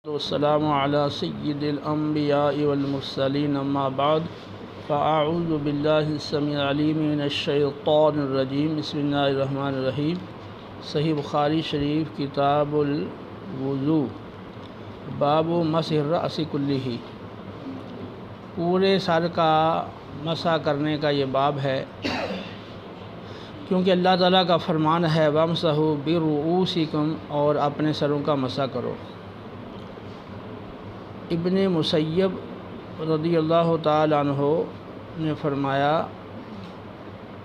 والسلام علی سید الانبیاء والمرسلین اما بعد فاعوذ باللہ السمیع العلیم من الشیطان الرجیم بسم اللہ الرحمن الرحیم۔ صحیح بخاری شریف کتاب الوضوء باب مسح الرأس کلہ، پورے سر کا مسح کرنے کا یہ باب ہے، کیونکہ اللہ تعالیٰ کا فرمان ہے وَامْسَحُوا بِرُؤُوسِكُمْ، اور اپنے سروں کا مسح کرو۔ ابن مسیب رضی اللہ تعالیٰ عنہ نے فرمایا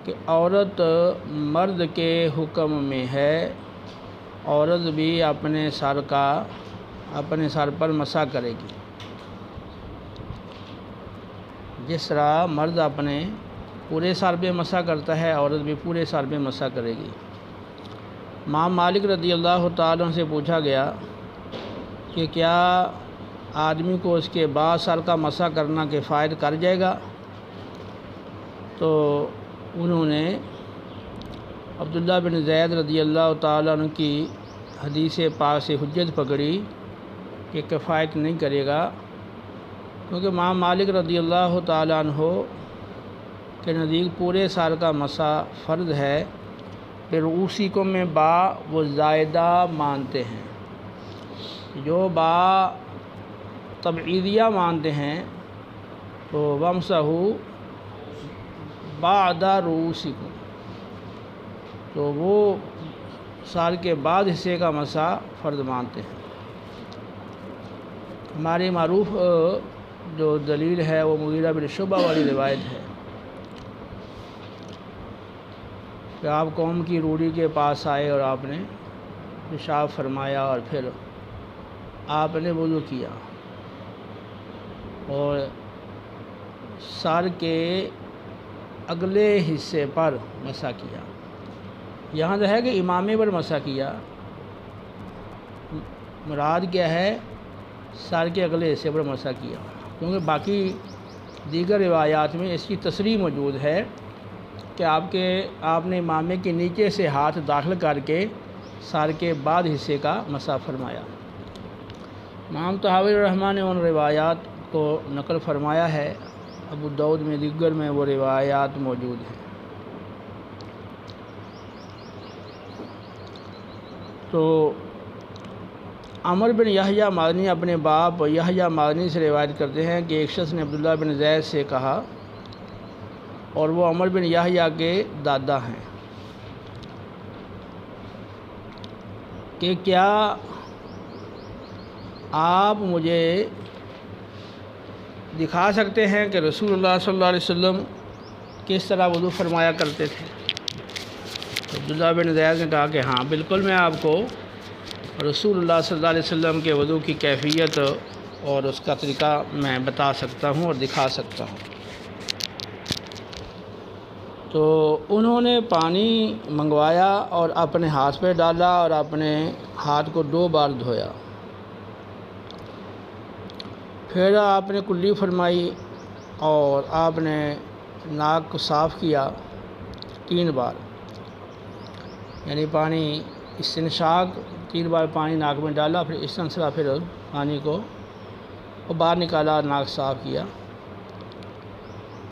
کہ عورت مرد کے حکم میں ہے، عورت بھی اپنے سر پر مسح کرے گی، جس طرح مرد اپنے پورے سر پہ مسح کرتا ہے، عورت بھی پورے سر پہ مسح کرے گی۔ امام مالک رضی اللہ تعالیٰ عنہ سے پوچھا گیا کہ کیا آدمی کو اس کے بعد سر کا مسح کرنا کفایت کر جائے گا؟ تو انہوں نے عبداللہ بن زید رضی اللہ تعالیٰ عنہ کی حدیث پاک سے حجت پکڑی کہ کفایت نہیں کرے گا، کیونکہ امام مالک رضی اللہ تعالیٰ عنہ کے نزدیک پورے سر کا مسح فرض ہے، پھر اسی کو میں با وہ زائدہ مانتے ہیں۔ جو با تبعیدیہ مانتے ہیں تو وَامْسَحُوا بَعْدَ رُؤُوسِكُمْ، تو وہ سال کے بعد حصے کا مسح فرض مانتے ہیں۔ ہماری معروف جو دلیل ہے وہ مغیرہ بن شعبہ والی روایت ہے کہ آپ قوم کی روڑی کے پاس آئے اور آپ نے پیشاب فرمایا اور پھر آپ نے وضو کیا اور سر کے اگلے حصے پر مسح کیا۔ یہاں تو ہے کہ امامے پر مسح کیا، مراد کیا ہے سر کے اگلے حصے پر مسح کیا، کیونکہ باقی دیگر روایات میں اس کی تصریح موجود ہے کہ آپ نے امامے کے نیچے سے ہاتھ داخل کر کے سر کے بعد حصے کا مسح فرمایا۔ امام طحاوی رحمہ نے ان روایات کو نقل فرمایا ہے، ابو داؤد میں دیگر میں وہ روایات موجود ہیں۔ تو عمر بن یحییٰ مازنی اپنے باپ یحییٰ مازنی سے روایت کرتے ہیں کہ ایک شخص نے عبداللہ بن زید سے کہا، اور وہ عمر بن یحییٰ کے دادا ہیں، کہ کیا آپ مجھے دکھا سکتے ہیں کہ رسول اللہ صلی اللہ علیہ وسلم کس طرح وضو فرمایا کرتے تھے؟ عبداللہ بن زید نے کہا کہ ہاں بالکل، میں آپ کو رسول اللہ صلی اللہ علیہ وسلم کے وضو کی کیفیت اور اس کا طریقہ میں بتا سکتا ہوں اور دکھا سکتا ہوں۔ تو انہوں نے پانی منگوایا اور اپنے ہاتھ پہ ڈالا اور اپنے ہاتھ کو 2 بار دھویا، پھر آپ نے کلی فرمائی اور آپ نے ناک کو صاف کیا 3 بار، یعنی پانی استنشاق 3 بار پانی ناک میں ڈالا، پھر استنشاق، پھر پانی کو باہر نکالا، ناک صاف کیا،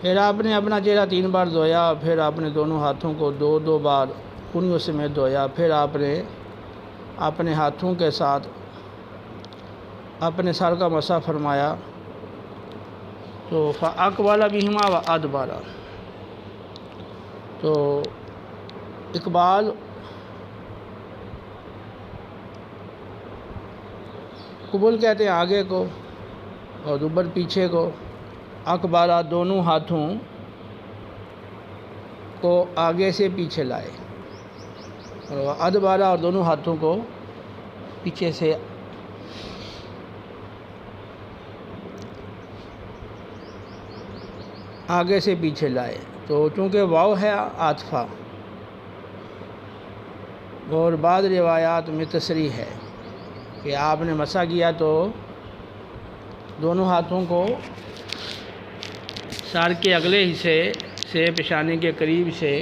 پھر آپ نے اپنا چہرہ 3 بار دھویا، پھر آپ نے دونوں ہاتھوں کو 2 بار کنیوں سمیت دھویا، پھر آپ نے اپنے ہاتھوں کے ساتھ اپنے سر کا مسح فرمایا۔ تو فَأَقْبَلَ بِهِمَا وَأَدْبَرَ، تو اقبال قبول کہتے ہیں آگے کو اور دبر پیچھے کو، اقبالہ دونوں ہاتھوں کو آگے سے پیچھے لائے، اور ادبارہ اور دونوں ہاتھوں کو پیچھے سے آگے سے پیچھے لائے۔ تو چونکہ واو ہے عاطفہ، اور بعض روایات میں تصریح ہے کہ آپ نے مسح کیا تو دونوں ہاتھوں کو سر کے اگلے حصے سے پیشانی کے قریب سے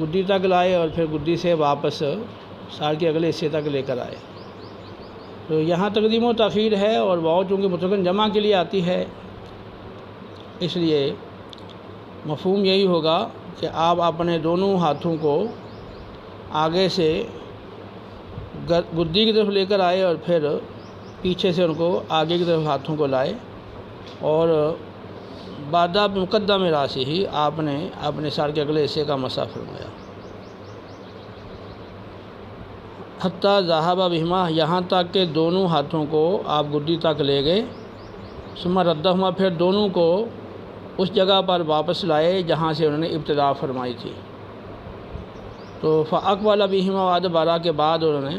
گدی تک لائے اور پھر گدی سے واپس سال کے اگلے حصے تک لے کر آئے۔ تو یہاں تقدیم و تاخیر ہے، اور واو چونکہ مطلقاً جمع کے لیے آتی ہے، اس لیے مفہوم یہی ہوگا کہ آپ اپنے دونوں ہاتھوں کو آگے سے گدی کی طرف لے کر آئے اور پھر پیچھے سے ان کو آگے کی طرف ہاتھوں کو لائے، اور بادہ مقدم راسی ہی آپ نے اپنے سر کے اگلے حصے کا مسح فرمایا، حتیٰ ذہب بہما، یہاں تک کہ دونوں ہاتھوں کو آپ گدی تک لے گئے، ثم ردہما، پھر دونوں کو اس جگہ پر واپس لائے جہاں سے انہوں نے ابتدا فرمائی تھی۔ تو فاقبل بہما وادبارہ کے بعد انہوں نے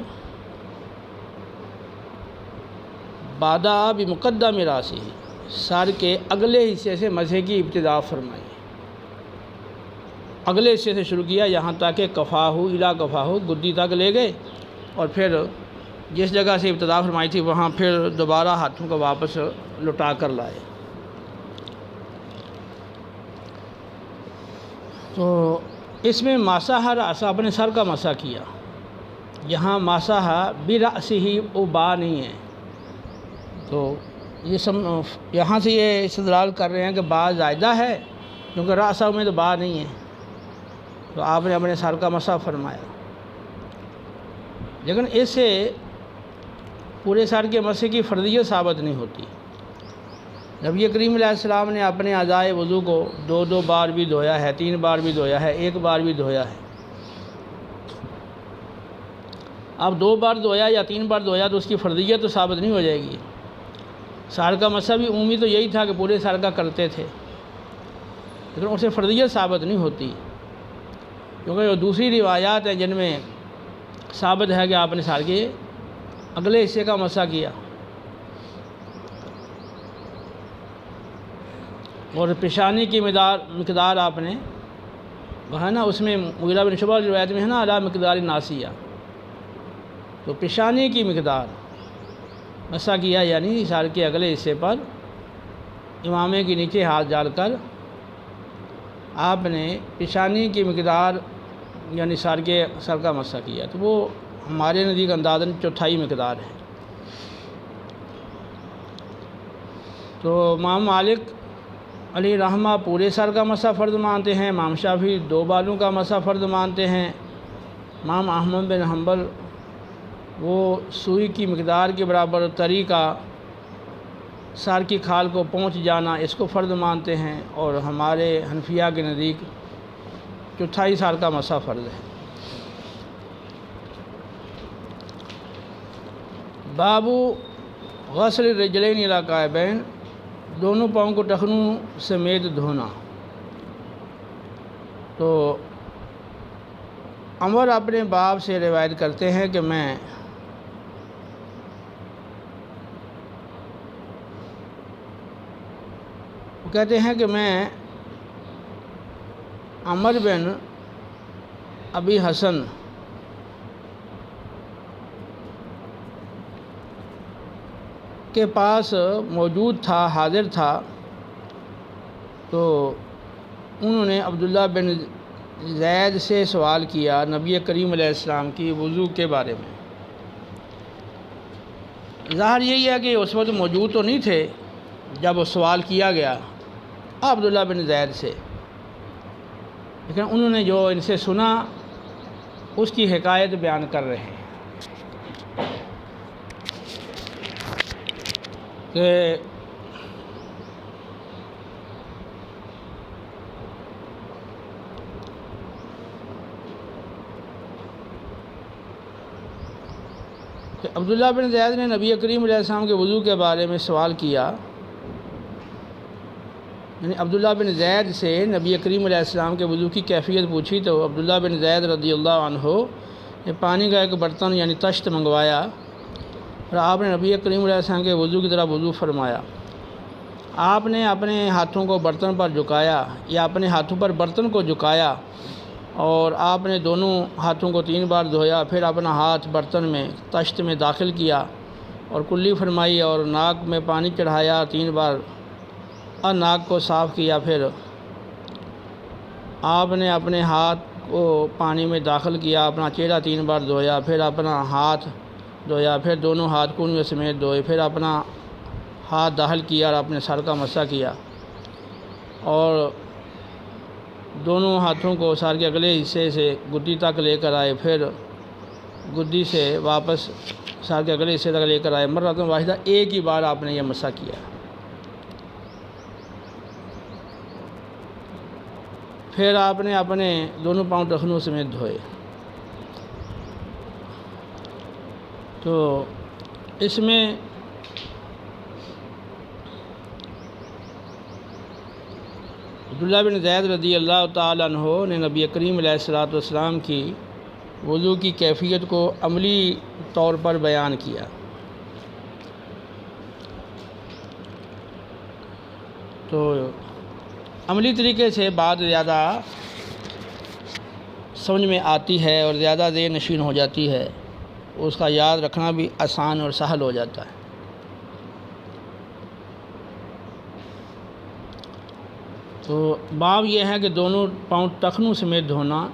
بادہ بمقدم راسی، سر کے اگلے حصے سے مسح کی ابتدا فرمائی، اگلے حصے سے شروع کیا یہاں تک کہ کفاہ الی کفاہ، گدی تک لے گئے، اور پھر جس جگہ سے ابتدا فرمائی تھی وہاں پھر دوبارہ ہاتھوں کو واپس لٹا کر لائے۔ تو اس میں مسح رأسہ، اپنے سر کا مسح کیا، یہاں مسح برأسہ وہ با نہیں ہے، تو یہ یہاں سے یہ استدلال کر رہے ہیں کہ با زائدہ ہے، کیونکہ رأسہ میں تو با نہیں ہے، تو آپ نے اپنے سر کا مسح فرمایا، لیکن اس سے پورے سر کے مسح کی فرضیت ثابت نہیں ہوتی۔ نبی کریم علیہ السلام نے اپنے اعضائے وضو کو دو بار بھی دھویا ہے، 3 بار بھی دھویا ہے، 1 بار بھی دھویا ہے۔ اب 2 بار دھویا یا 3 بار دھویا تو اس کی فرضیت تو ثابت نہیں ہو جائے گی۔ سر کا مسح بھی عمومی تو یہی تھا کہ پورے سر کا کرتے تھے، لیکن اسے فرضیت ثابت نہیں ہوتی، کیونکہ وہ دوسری روایات ہیں جن میں ثابت ہے کہ آپ نے سر کے اگلے حصے کا مسح کیا، اور پیشانی کی مقدار آپ نے وہ ہے نا، اس میں مغیرہ بن شعبہ کی روایت میں ہے نا علی مقدار ناسیہ، تو پیشانی کی مقدار مسح کیا، یعنی سر کے اگلے حصے پر امامے کے نیچے ہاتھ ڈال کر آپ نے پیشانی کی مقدار یعنی سر کا مسح کیا، تو وہ ہمارے نزدیک اندازاً 1/4 مقدار ہے۔ تو امام مالک علیہ رحمہ پورے سر کا مسح فرض مانتے ہیں، امام شافعی 2 بالوں کا مسح فرض مانتے ہیں، امام احمد بن حنبل وہ سوئی کی مقدار کے برابر تری کا سر کی کھال کو پہنچ جانا اس کو فرض مانتے ہیں، اور ہمارے حنفیہ کے نزدیک 1/4 سر کا مسح فرض ہے۔ باب غسل الرجلین الی الکعبین، دونوں پاؤں کو ٹخنوں سمیت دھونا۔ تو عمر اپنے باپ سے روایت کرتے ہیں کہ میں کہتے ہیں کہ میں عمر بن ابی حسن کے پاس موجود تھا، حاضر تھا، تو انہوں نے عبداللہ بن زید سے سوال کیا نبی کریم علیہ السلام کی وضو کے بارے میں۔ ظاہر یہی ہے کہ اس وقت موجود تو نہیں تھے جب سوال کیا گیا عبداللہ بن زید سے، لیکن انہوں نے جو ان سے سنا اس کی حکایت بیان کر رہے ہیں کہ عبداللہ بن زید نے نبی کریم علیہ السلام کے وضو کے بارے میں سوال کیا، یعنی عبداللہ بن زید سے نبی کریم علیہ السلام کے وضو کی کیفیت پوچھی، تو عبداللہ بن زید رضی اللہ عنہ نے پانی کا ایک برتن یعنی تشت منگوایا، اور آپ نے نبی کریم علیہ السلام کے وضو کی طرح وضو فرمایا۔ آپ نے اپنے ہاتھوں کو برتن پر جھکایا یا اپنے ہاتھوں پر برتن کو جھکایا، اور آپ نے دونوں ہاتھوں کو 3 بار دھویا، پھر اپنا ہاتھ برتن میں تشت میں داخل کیا اور کلی فرمائی، اور ناک میں پانی چڑھایا 3 بار اور ناک کو صاف کیا، پھر آپ نے اپنے ہاتھ کو پانی میں داخل کیا، اپنا چہرہ 3 بار دھویا، پھر اپنا ہاتھ دھویا، پھر دونوں ہاتھ کنویں سمیت دھوئے، پھر اپنا ہاتھ داخل کیا اور اپنے سر کا مسح کیا، اور دونوں ہاتھوں کو سر کے اگلے حصے سے گدی تک لے کر آئے، پھر گدی سے واپس سر کے اگلے حصے تک لے کر آئے، مرۃ واحدہ، ایک ہی بار آپ نے یہ مسح کیا۔ پھر آپ نے اپنے دونوں پاؤں ٹخنوں سمیت دھوئے۔ تو اس میں عبداللہ بن زید رضی اللہ تعالیٰ عنہ نے نبی کریم علیہ الصلوۃ والسلام کی وضو کی کیفیت کو عملی طور پر بیان کیا۔ تو عملی طریقے سے بات زیادہ سمجھ میں آتی ہے اور زیادہ ذہن نشین ہو جاتی ہے، اس کا یاد رکھنا بھی آسان اور سہل ہو جاتا ہے۔ تو باب یہ ہے کہ دونوں پاؤں ٹخنوں سمیت دھونا،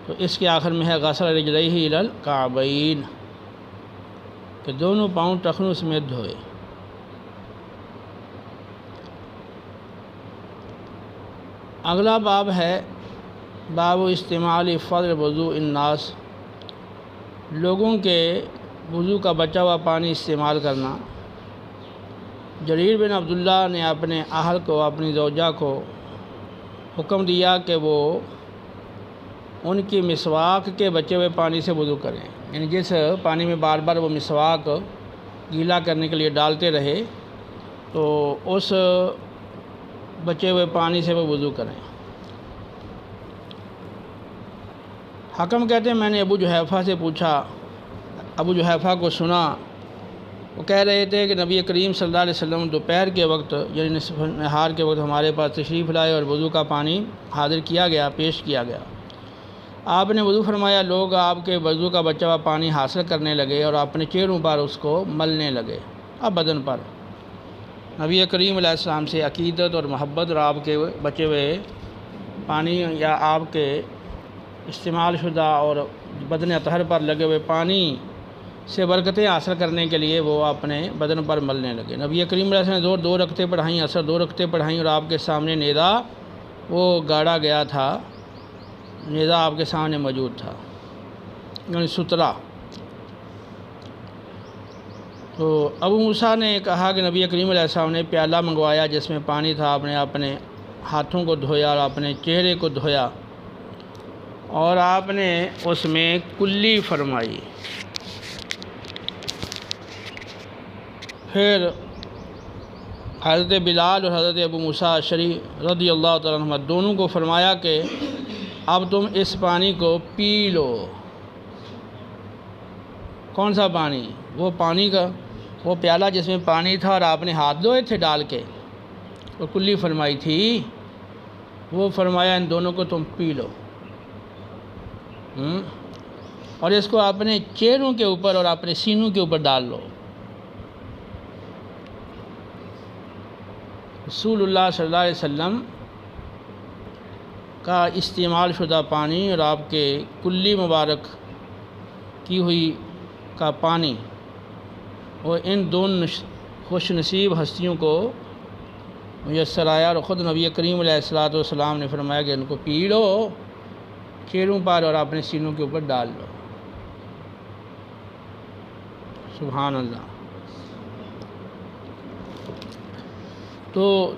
تو اس کے آخر میں ہے غسل رجلیہ الی الکعبین، کہ دونوں پاؤں ٹخنوں سمیت دھوئے۔ اگلا باب ہے باب استعمال فضل وضوء الناس، لوگوں کے وضو کا بچا ہوا پانی استعمال کرنا۔ جریر بن عبداللہ نے اپنے اہل کو، اپنی زوجہ کو حکم دیا کہ وہ ان کی مسواک کے بچے ہوئے پانی سے وضو کریں، یعنی جس پانی میں بار بار وہ مسواک گیلا کرنے کے لیے ڈالتے رہے، تو اس بچے ہوئے پانی سے وہ وضو کریں۔ حکم کہتے ہیں میں نے ابو جحیفہ سے پوچھا، ابو جحیفہ کو سنا، وہ کہہ رہے تھے کہ نبی کریم صلی اللہ علیہ وسلم دوپہر کے وقت یعنی نصف نہار کے وقت ہمارے پاس تشریف لائے اور وضو کا پانی حاضر کیا گیا، پیش کیا گیا۔ آپ نے وضو فرمایا، لوگ آپ کے وضو کا بچا ہوا پانی حاصل کرنے لگے اور اپنے چہروں پر اس کو ملنے لگے، اب بدن پر۔ نبی کریم علیہ السلام سے عقیدت اور محبت اور آپ کے بچے ہوئے پانی یا آپ کے استعمال شدہ اور بدن اطہر پر لگے ہوئے پانی سے برکتیں حاصل کرنے کے لیے وہ اپنے بدن پر ملنے لگے۔ نبی کریم علیہ السلام نے دو رکعتیں پڑھائیں، عصر 2 رکعتیں پڑھائیں، اور آپ کے سامنے نیزہ وہ گاڑا گیا تھا، نیزہ آپ کے سامنے موجود تھا، یعنی سترہ۔ تو ابو موسیٰ نے کہا کہ نبی کریم علیہ السلام نے پیالہ منگوایا جس میں پانی تھا، آپ نے اپنے ہاتھوں کو دھویا اور اپنے چہرے کو دھویا، اور آپ نے اس میں کلی فرمائی۔ پھر حضرت بلال اور حضرت ابو موسیٰ اشعری رضی اللہ تعالیٰ عنہ دونوں کو فرمایا کہ اب تم اس پانی کو پی لو۔ کون سا پانی؟ وہ پانی کا وہ پیالہ جس میں پانی تھا اور آپ نے ہاتھ دھوئے تھے ڈال کے، وہ کلی فرمائی تھی، وہ فرمایا ان دونوں کو تم پی لو، اور اس کو اپنے چہروں کے اوپر اور اپنے سینوں کے اوپر ڈال لو۔ رسول اللہ صلی اللہ علیہ وسلم کا استعمال شدہ پانی اور آپ کے کلی مبارک کی ہوئی کا پانی، وہ ان دونوں خوش نصیب ہستیوں کو میسر آیا، اور خود نبی کریم علیہ الصلوۃ والسلام نے فرمایا کہ ان کو پی لو، چہروں پر اور اپنے سینوں کے اوپر ڈال لو۔ سبحان اللہ۔ تو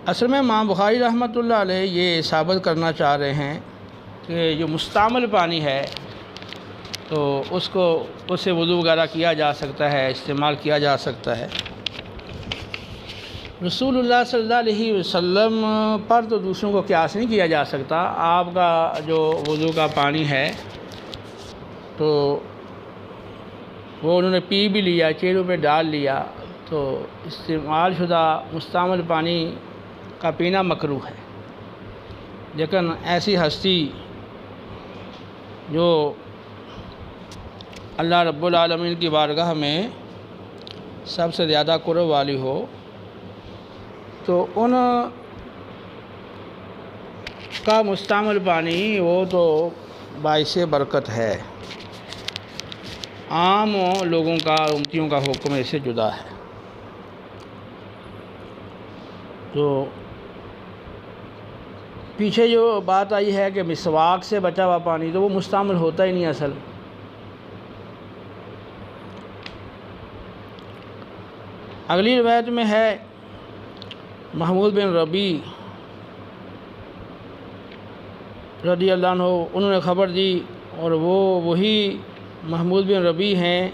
اصل میں امام بخاری رحمۃ اللہ علیہ یہ ثابت کرنا چاہ رہے ہیں کہ جو مستعمل پانی ہے تو اس سے وضو وغیرہ کیا جا سکتا ہے، استعمال کیا جا سکتا ہے۔ رسول اللہ صلی اللہ علیہ وسلم پر تو دوسروں کو قیاس نہیں کیا جا سکتا۔ آپ کا جو وضو کا پانی ہے تو وہ انہوں نے پی بھی لیا، چہروں پہ ڈال لیا، تو استعمال شدہ مستعمل پانی کا پینا مکروہ ہے۔ لیکن ایسی ہستی جو اللہ رب العالمین کی بارگاہ میں سب سے زیادہ قرب والی ہو، تو ان کا مستعمل پانی وہ تو باعث برکت ہے۔ عام لوگوں کا امتیوں کا حکم اس سے جدا ہے۔ تو پیچھے جو بات آئی ہے کہ مسواک سے بچا ہوا پانی، تو وہ مستعمل ہوتا ہی نہیں اصل۔ اگلی روایت میں ہے محمود بن ربیع رضی اللہ عنہ، انہوں نے خبر دی، اور وہی محمود بن ربیع ہیں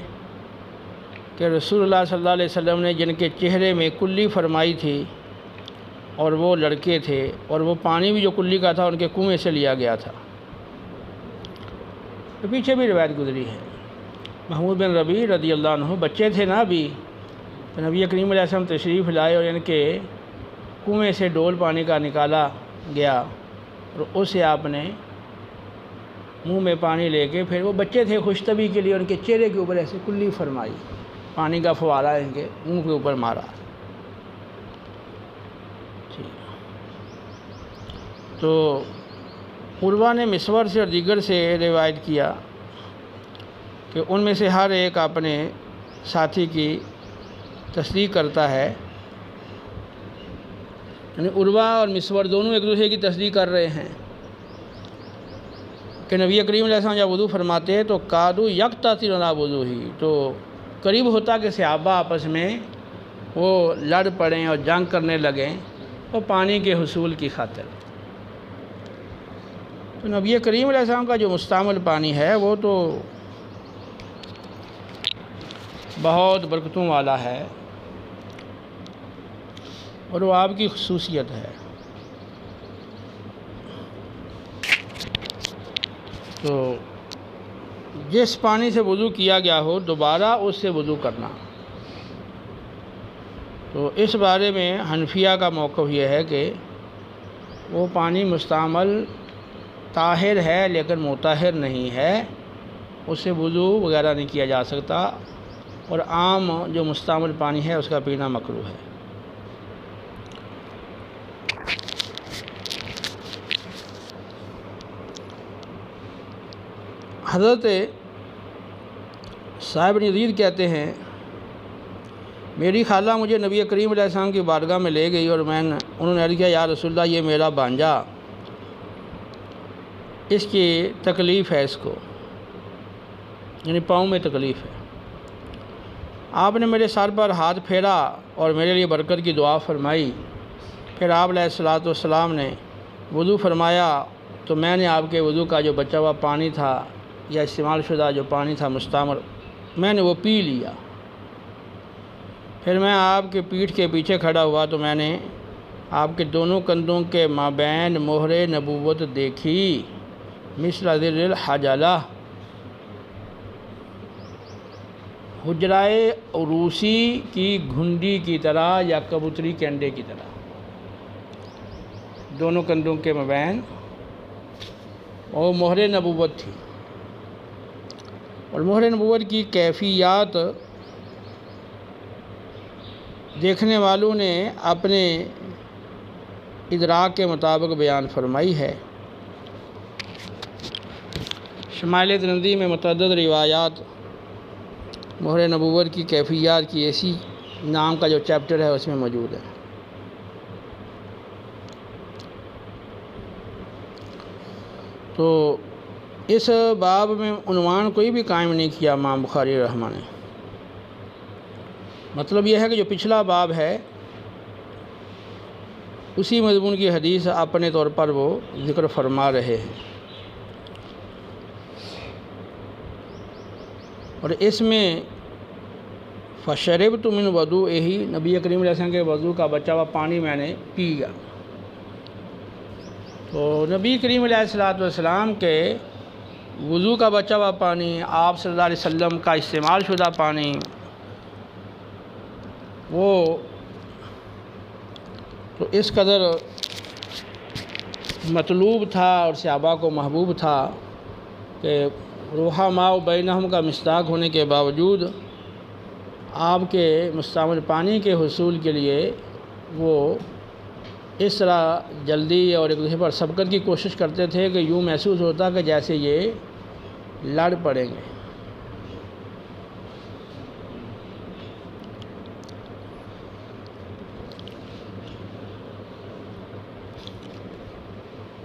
کہ رسول اللہ صلی اللہ علیہ وسلم نے جن کے چہرے میں کلی فرمائی تھی، اور وہ لڑکے تھے، اور وہ پانی بھی جو کلی کا تھا ان کے کنویں سے لیا گیا تھا۔ تو پیچھے بھی روایت گزری ہے، محمود بن ربیع رضی اللہ عنہ بچے تھے نا ابھی، تو نبی کریم علیہ السلام تشریف لائے اور ان کے کنویں سے ڈول پانی کا نکالا گیا، اور اسے آپ نے منہ میں پانی لے کے، پھر وہ بچے تھے خوش طبی کے لیے، ان کے چہرے کے اوپر ایسے کلی فرمائی، پانی کا فوارہ ان کے منہ کے اوپر مارا۔ تو عروہ نے مسور سے اور دیگر سے روایت کیا کہ ان میں سے ہر ایک اپنے ساتھی کی تصدیق کرتا ہے، یعنی عروہ اور مسور دونوں ایک دوسرے کی تصدیق کر رہے ہیں کہ نبی کریم علیہ السلام جب وضو فرماتے تو کادو یکتسلون علی وضوہی، تو قریب ہوتا کہ صحابہ آپس میں وہ لڑ پڑیں اور جنگ کرنے لگیں اور پانی کے حصول کی خاطر۔ تو نبی کریم علیہ السلام کا جو مستعمل پانی ہے وہ تو بہت برکتوں والا ہے، اور وہ آپ کی خصوصیت ہے۔ تو جس پانی سے وضو کیا گیا ہو دوبارہ اس سے وضو کرنا۔ تو اس بارے میں حنفیہ کا موقف یہ ہے کہ وہ پانی مستعمل طاہر ہے لیکن مطہر نہیں ہے، اس سے وضو وغیرہ نہیں کیا جا سکتا، اور عام جو مستعمل پانی ہے اس کا پینا مکروہ ہے۔ حضرت صاحب بن یزید کہتے ہیں میری خالہ مجھے نبی کریم علیہ السلام کی بارگاہ میں لے گئی، اور انہوں نے عرض کیا یا رسول اللہ یہ میرا بانجا، اس کی تکلیف ہے، اس کو یعنی پاؤں میں تکلیف ہے۔ آپ نے میرے سر پر ہاتھ پھیرا اور میرے لیے برکت کی دعا فرمائی، پھر آپ علیہ الصلوۃ والسلام نے وضو فرمایا، تو میں نے آپ کے وضو کا جو بچا ہوا پانی تھا یا استعمال شدہ جو پانی تھا مستعمل، میں نے وہ پی لیا۔ پھر میں آپ کے پیٹھ کے پیچھے کھڑا ہوا تو میں نے آپ کے دونوں کندھوں کے مابین مہر نبوت دیکھی، مثل ذر الحجلہ، حجرائے عروسی کی گھنڈی کی طرح یا کبوتری کے انڈے کی طرح، دونوں کندھوں کے مابین، اور مہر نبوت تھی۔ اور مہر نبوت کی کیفیات دیکھنے والوں نے اپنے ادراک کے مطابق بیان فرمائی ہے۔ شمائل ترمذی میں متعدد روایات مہر نبوت کی کیفیات کی ایسی نام کا جو چیپٹر ہے اس میں موجود ہے۔ تو اس باب میں عنوان کوئی بھی قائم نہیں کیا امام بخاری رحمہ نے، مطلب یہ ہے کہ جو پچھلا باب ہے اسی مضمون کی حدیث اپنے طور پر وہ ذکر فرما رہے ہیں، اور اس میں فشربت من وضوئہ، نبی کریم علیہ السلام کے وضو کا بچا ہوا پانی میں نے پیا۔ تو نبی کریم علیہ السلام کے وضو کا بچا ہوا پانی، آپ صلی اللہ علیہ وسلم کا استعمال شدہ پانی، وہ تو اس قدر مطلوب تھا اور صحابہ کو محبوب تھا کہ رحماء بینہم کا مصداق ہونے کے باوجود آپ کے مستعمل پانی کے حصول کے لیے وہ اس طرح جلدی اور ایک دوسرے پر سبقت کی کوشش کرتے تھے کہ یوں محسوس ہوتا کہ جیسے یہ لڑ پڑیں گے۔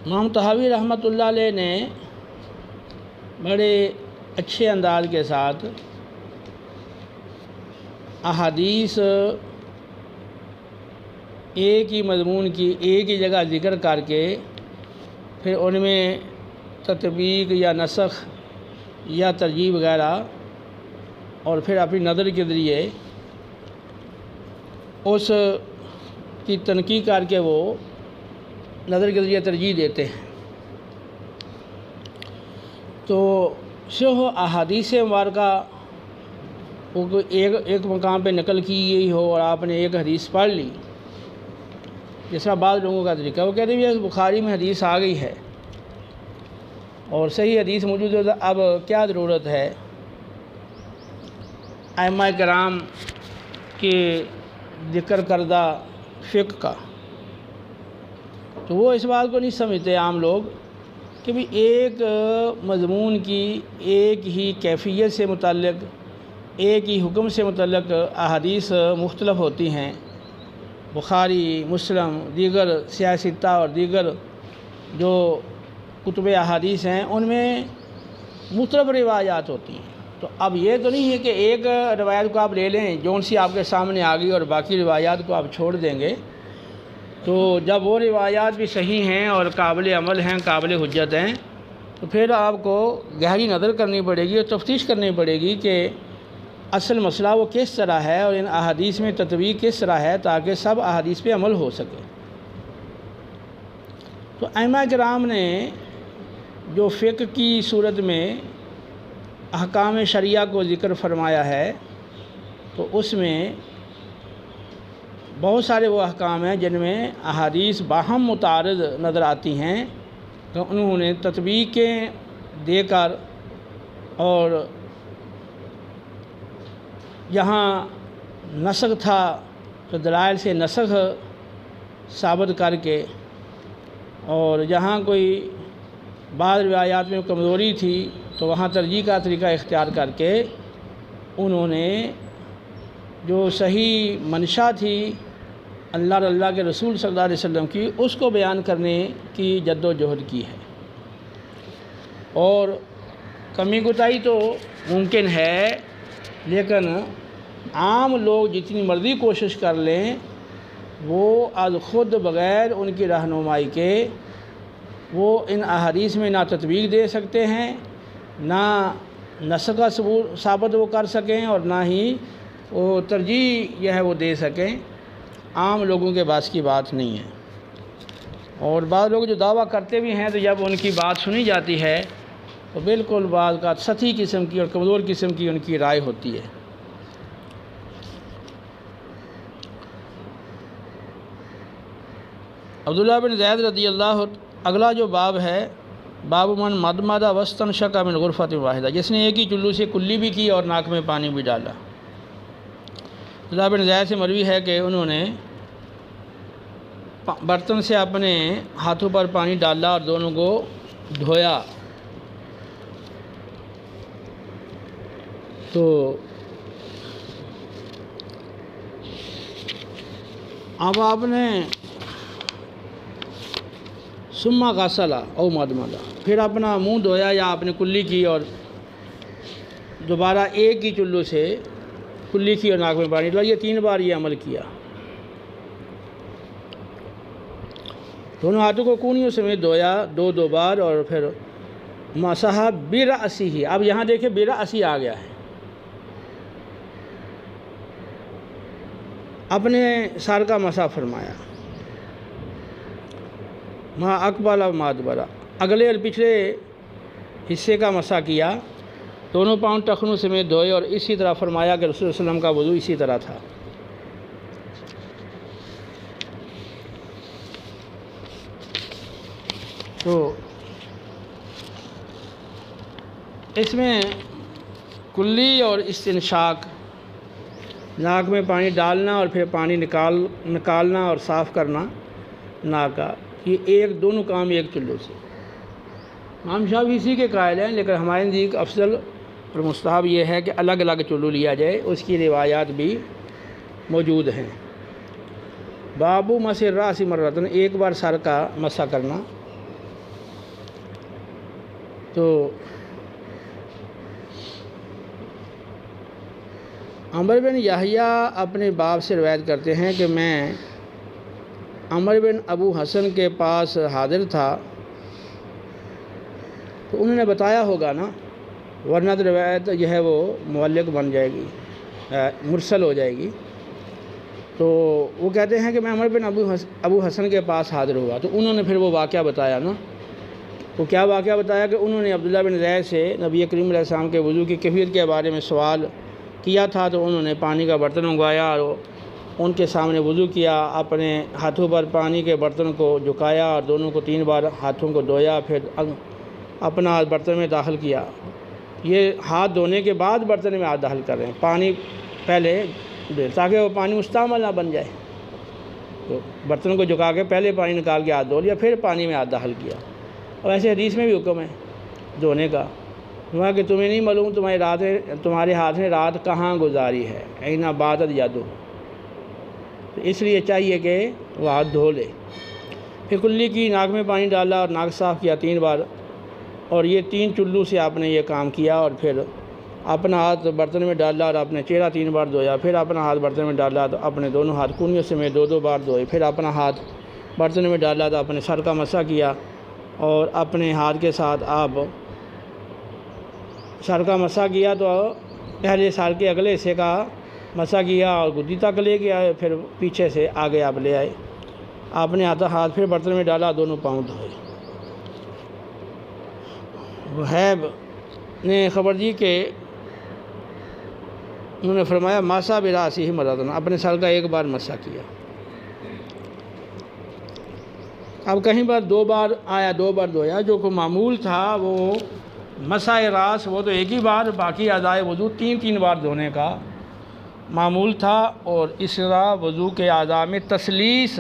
امام طحاوی رحمۃ اللہ علیہ نے بڑے اچھے انداز کے ساتھ احادیث ایک ہی مضمون کی ایک ہی جگہ ذکر کر کے پھر ان میں تطبیق یا نسخ یا ترجیح وغیرہ اور پھر اپنی نظر کے ذریعے اس کی تنقیح کر کے وہ نظر کے ذریعے ترجیح دیتے ہیں۔ تو صرف احادیث مبارکہ وہ ایک مقام پہ نقل کی گئی ہو اور آپ نے ایک حدیث پڑھ لی، جس طرح بعض لوگوں کا طریقہ، وہ کہتے ہیں بخاری میں حدیث آ گئی ہے اور صحیح حدیث موجود ہے، اب کیا ضرورت ہے ائمہ کرام کے ذکر کردہ فقہ کا۔ تو وہ اس بات کو نہیں سمجھتے عام لوگ کہ بھی ایک مضمون کی ایک ہی کیفیت سے متعلق، ایک ہی حکم سے متعلق احادیث مختلف ہوتی ہیں۔ بخاری، مسلم، دیگر سیاستہ اور دیگر جو کتب احادیث ہیں ان میں مختلف روایات ہوتی ہیں۔ تو اب یہ تو نہیں ہے کہ ایک روایت کو آپ لے لیں جون سی آپ کے سامنے آ گئی اور باقی روایات کو آپ چھوڑ دیں گے۔ تو جب وہ روایات بھی صحیح ہیں اور قابل عمل ہیں، قابل حجت ہیں، تو پھر آپ کو گہری نظر کرنی پڑے گی اور تفتیش کرنی پڑے گی کہ اصل مسئلہ وہ کس طرح ہے اور ان احادیث میں تطبیق کس طرح ہے، تاکہ سب احادیث پہ عمل ہو سکے۔ تو ائمہ کرام نے جو فقہ کی صورت میں احکام شرعیہ کو ذکر فرمایا ہے، تو اس میں بہت سارے وہ احکام ہیں جن میں احادیث باہم متعارض نظر آتی ہیں، تو انہوں نے تطبیقیں دے کر اور جہاں نسخ تھا تو دلائل سے نسخ ثابت کر کے، اور جہاں کوئی بعض روایات میں کمزوری تھی تو وہاں ترجیح کا طریقہ اختیار کر کے انہوں نے جو صحیح منشا تھی اللہ اور اللہ کے رسول صلی اللہ علیہ وسلم کی، اس کو بیان کرنے کی جد و جہد کی ہے۔ اور کمی کوتاہی تو ممکن ہے، لیکن عام لوگ جتنی مرضی کوشش کر لیں وہ از خود بغیر ان کی رہنمائی کے وہ ان احادیث میں نہ تطبیق دے سکتے ہیں، نہ نسخ کا ثابت وہ کر سکیں، اور نہ ہی وہ ترجیح یہ ہے وہ دے سکیں۔ عام لوگوں کے باس کی بات نہیں ہے۔ اور بعض لوگ جو دعویٰ کرتے بھی ہیں تو جب ان کی بات سنی جاتی ہے تو بالکل بعض کا سطحی قسم کی اور کمزور قسم کی ان کی رائے ہوتی ہے۔ عبداللہ بن زید رضی اللہ، اگلا جو باب ہے، باب من مدمدہ واستنشق من غرفۃ واحدہ، جس نے ایک ہی چلو سے کلی بھی کی اور ناک میں پانی بھی ڈالا۔ عبداللہ بن زید سے مروی ہے کہ انہوں نے برتن سے اپنے ہاتھوں پر پانی ڈالا اور دونوں کو دھویا، تو اب آپ نے ثم غسل او مدمدہ، پھر اپنا منہ دھویا یا اپنے کلی کی اور دوبارہ ایک ہی چلو سے کلی کی اور ناک میں پانی ڈالا، یہ 3 بار یہ عمل کیا۔ دونوں ہاتھوں کو کونیوں سمیت دھویا 2 بار، اور پھر مسح برأسہ، اب یہاں دیکھیں برأسہ آ گیا ہے، اپنے سر کا مسح فرمایا، ما اقبل و ما ادبر، اگلے اور پچھلے حصے کا مسح کیا، دونوں پاؤں ٹخنوں سمیت دھوئے، اور اسی طرح فرمایا کہ رسول اللہ علیہ وسلم کا وضو اسی طرح تھا۔ تو اس میں کلی اور استنشاق، ناک میں پانی ڈالنا اور پھر پانی نکالنا اور صاف کرنا ناک کا، یہ دونوں کام ایک چلو سے۔ امام شافعی اسی کے قائل ہیں، لیکن ہمارے نزدیک افضل اور مستحب یہ ہے کہ الگ الگ چلو لیا جائے، اس کی روایات بھی موجود ہیں۔ باب مسح الراس مرتن، ایک بار سر کا مسح کرنا، تو عمر بن یحییٰ اپنے باپ سے روایت کرتے ہیں کہ میں عمر بن ابو حسن کے پاس حاضر تھا، تو انہوں نے بتایا ہوگا نا، ورنہ تو روایت جو ہے وہ معلق بن جائے گی، مرسل ہو جائے گی۔ تو وہ کہتے ہیں کہ میں عمر بن ابو حسن کے پاس حاضر ہوا، تو انہوں نے پھر وہ واقعہ بتایا نا۔ وہ کیا واقعہ بتایا کہ انہوں نے عبداللہ بن زید سے نبی کریم علیہ السلام کے وضو کی کیفیت کے بارے میں سوال کیا تھا، تو انہوں نے پانی کا برتن منگوایا اور ان کے سامنے وضو کیا، اپنے ہاتھوں پر پانی کے برتن کو جھکایا اور دونوں کو 3 بار ہاتھوں کو دھویا، پھر اپنا ہاتھ برتن میں داخل کیا۔ یہ ہاتھ دھونے کے بعد برتن میں ہاتھ داخل کر رہے ہیں، پانی پہلے تاکہ وہ پانی مستعمل نہ بن جائے۔ تو برتن کو جھکا کے پہلے پانی نکال کے ہاتھ دھو لیا، پھر پانی میں ہاتھ داخل کیا۔ اور ایسے حدیث میں بھی حکم ہے دھونے کا، وہاں کہ تمہیں نہیں معلوم تمہارے ہاتھ نے رات کہاں گزاری ہے، اینا باتت یادو، تو اس لیے چاہیے کہ وہ ہاتھ دھو لے۔ پھر کلی کی، ناک میں پانی ڈالا اور ناک صاف کیا 3 بار، اور یہ 3 چلو سے آپ نے یہ کام کیا، اور پھر اپنا ہاتھ برتن میں ڈالا اور اپنے چہرہ 3 بار دھویا، پھر اپنا ہاتھ برتن میں ڈالا تو اپنے دونوں ہاتھ کونیوں سے میں 2 بار دھوئے، پھر اپنا ہاتھ برتن میں ڈالا تو اپنے سر کا مسح کیا، اور اپنے ہاتھ کے ساتھ آپ سر کا مسح کیا تو پہلے سر کے اگلے حصے کا مسح کیا اور گدی تک لے کے آئے، پھر پیچھے سے آگے آپ لے آئے، آپ نے ہاتھ پھر برتن میں ڈالا، دونوں پاؤں دھوئے۔ وہیب نے خبر دی کہ انہوں نے فرمایا ماسا براسی مرتن، اپنے سر کا 1 بار مسح کیا۔ اب کہیں پر 2 بار آیا، 2 بار دھویا، جو کو معمول تھا وہ مسح راس وہ تو 1 ہی بار، باقی اعضائے وضو 3 بار دھونے کا معمول تھا، اور اس طرح وضو کے اعضاء میں تسلیس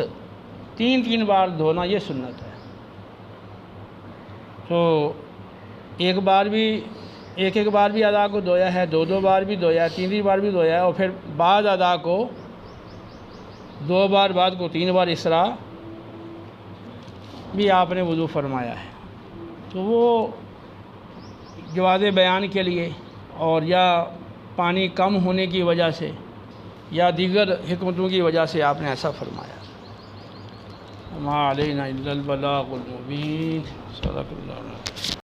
3 بار دھونا یہ سنت ہے۔ تو ایک بار بھی اعضاء کو دھویا ہے، 2 بار بھی دھویا ہے، 3 بار بھی دھویا ہے، اور پھر بعض اعضاء کو 2 بار، بعد کو 3 بار، اس طرح بھی آپ نے وضو فرمایا ہے۔ تو وہ جواز بیان کے لیے، اور یا پانی کم ہونے کی وجہ سے یا دیگر حکمتوں کی وجہ سے آپ نے ایسا فرمایا۔ ما علینا الا البلاغ المبین، صدق اللہ العظیم۔